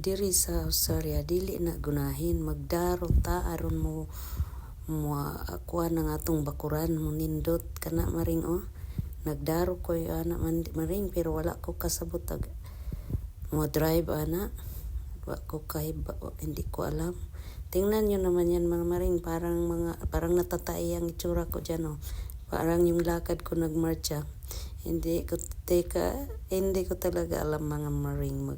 diri sa Australia dili na gunahin magdaro ta aron mo kuha ng atong bakuran mo nindot kana maring nagdaro ko ana maring pero wala ko kasabot mo drive ana wa ko hindi ko alam. Tingnan nyo naman yan mga maring parang natatay ang itsura ko dyan parang yung lakad ko nagmarcha. Hindi ko talaga alam mga maring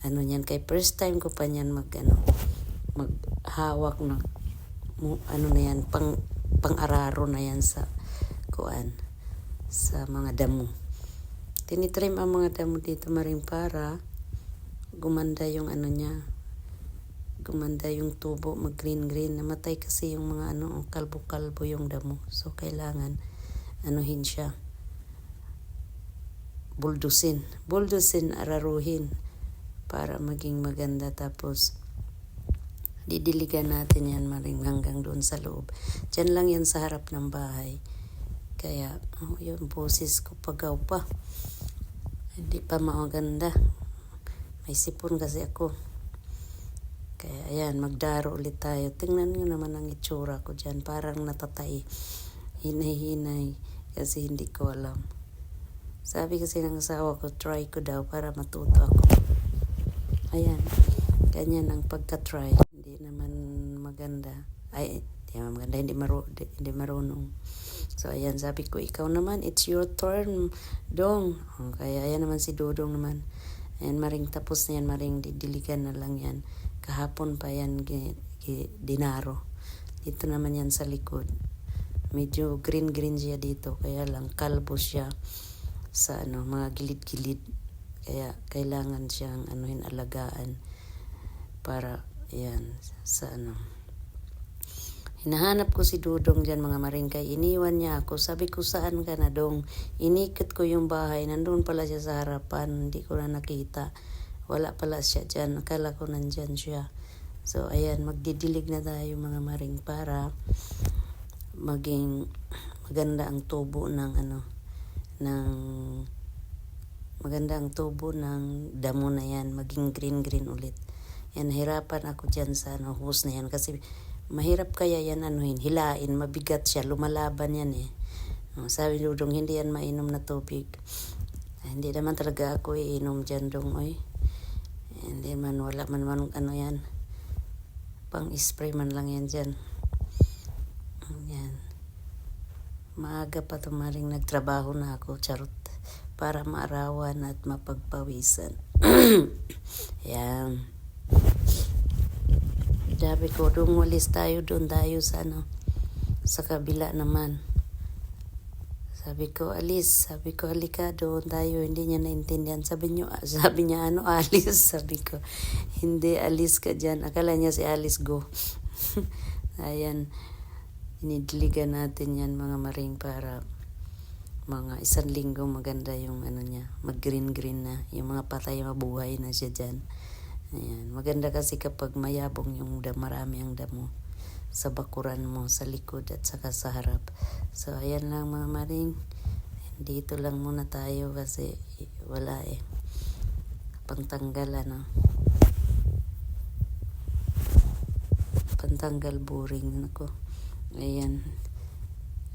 niyan kay first time ko pa niyan maghawak ng na yan pang-araro na yan sa sa mga damo. Tinitrim ang mga damo dito maring para gumanda yung gumanda yung tubo, mag-green. Namatay kasi yung mga kalbo-kalbo yung damo. So, kailangan, siya. Buldusin, araruhin para maging maganda. Tapos, didiligan natin yan maring hanggang doon sa loob. Diyan lang yan sa harap ng bahay. Kaya, yung boses ko pagaw pa. Hindi pa maganda. May sipon kasi ako. Kaya ayan, magdaro ulit tayo. Tingnan nyo naman ang itsura ko dyan. Parang natatay. Hinay-hinay. Kasi hindi ko alam. Sabi kasi ng asawa ko, try ko daw para matuto ako. Ayan. Ganyan ang pagka-try. Hindi naman maganda. Hindi naman maganda. Hindi marunong. So ayan, sabi ko, ikaw naman, it's your turn, Dong. Kaya ayan naman si Dodong naman. Ayan, maring tapos na yan. Maring didiligan na lang yan. Kahapon pa yan dinaro. Dito naman yan sa likod. Medyo green siya dito. Kaya lang kalbo siya sa mga gilid-gilid. Kaya kailangan siyang alagaan para yan sa Hinahanap ko si Dudong dyan mga maringkay. Iniwan niya ako. Sabi ko, saan ka na, Dong? Inikot ko yung bahay. Nandun pala siya sa harapan. Hindi ko na nakita. Wala pala siya dyan. Akala ko nandyan siya. So, ayan. Magdidilig na tayo mga maring para maging maganda ang tubo maganda ang tubo ng damo na yan. Maging green ulit. Yan, hirapan ako dyan sa hose na yan. Kasi mahirap kaya yan hilain. Mabigat siya. Lumalaban yan Sabi ni Dudong, hindi yan mainom na tubig. Hindi naman talaga ako iinom dyan, Dong. Hindi man, wala man yan. Pang-spray man lang yan dyan. Yan. Maaga pa tumaring nagtrabaho na ako, charot. Para maarawan at mapagpawisan. Yan. Sabi ko, Dong, walis tayo doon tayo sa sa kabila naman. Sabi ko, alis. Sabi ko, halika doon tayo. Hindi niya naintindihan. Sabi niya, alis? Sabi ko, hindi, alis ka dyan. Akala niya si Alice go. Ayan, inidiligan natin yan mga maring para mga 1 linggo maganda yung niya. Mag-green na. Yung mga patay mabuhay na siya dyan. Ayan, maganda kasi kapag mayabong yung marami ang damo sa bakuran mo, sa likod at saka sa harap. So, ayan lang mga maring. Dito lang muna tayo kasi wala pangtanggal pantanggal boring ako. Ayan.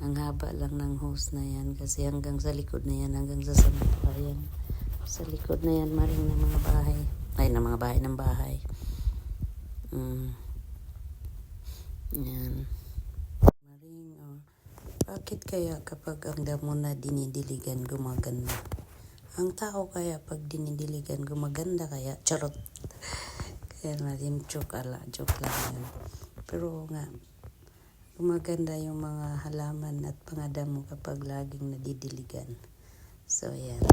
Ang haba lang ng hose na yan kasi hanggang sa likod na yan, hanggang sa sampayan. Sa likod na yan maring ng mga bahay. Ng bahay. Yan. Maring, bakit kaya kapag ang damo na dinidiligan gumaganda? Ang tao kaya pag dinidiligan gumaganda kaya? Charot. Kaya natin joke lang yan. Pero nga, gumaganda yung mga halaman at mga damo kapag laging nadidiligan. So, yan.